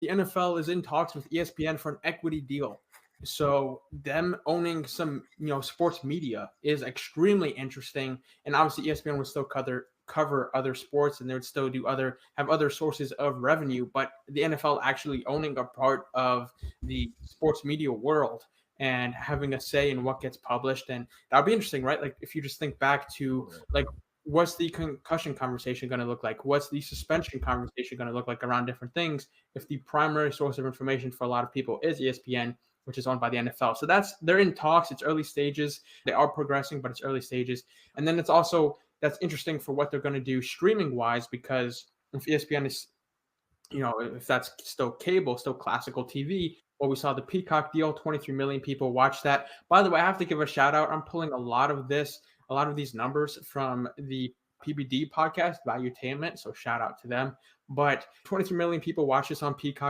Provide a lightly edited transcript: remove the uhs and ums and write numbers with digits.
the NFL is in talks with ESPN for an equity deal. So them owning some, sports media is extremely interesting. And obviously ESPN would still cover other sports, and they would still have other sources of revenue. But the NFL actually owning a part of the sports media world and having a say in what gets published, and that'll be interesting, right? Like if you just think back to like what's the concussion conversation going to look like? What's the suspension conversation going to look like around different things? If the primary source of information for a lot of people is ESPN, which is owned by the NFL. So they're in talks. It's early stages. They are progressing, but it's early stages. And then that's interesting for what they're going to do streaming wise, because if ESPN is, if that's still cable, still classical TV, well, we saw the Peacock deal, 23 million people watched that. By the way, I have to give a shout out. I'm pulling a lot of these numbers from the PBD podcast, Valuetainment. So shout out to them. But 23 million people watch this on Peacock.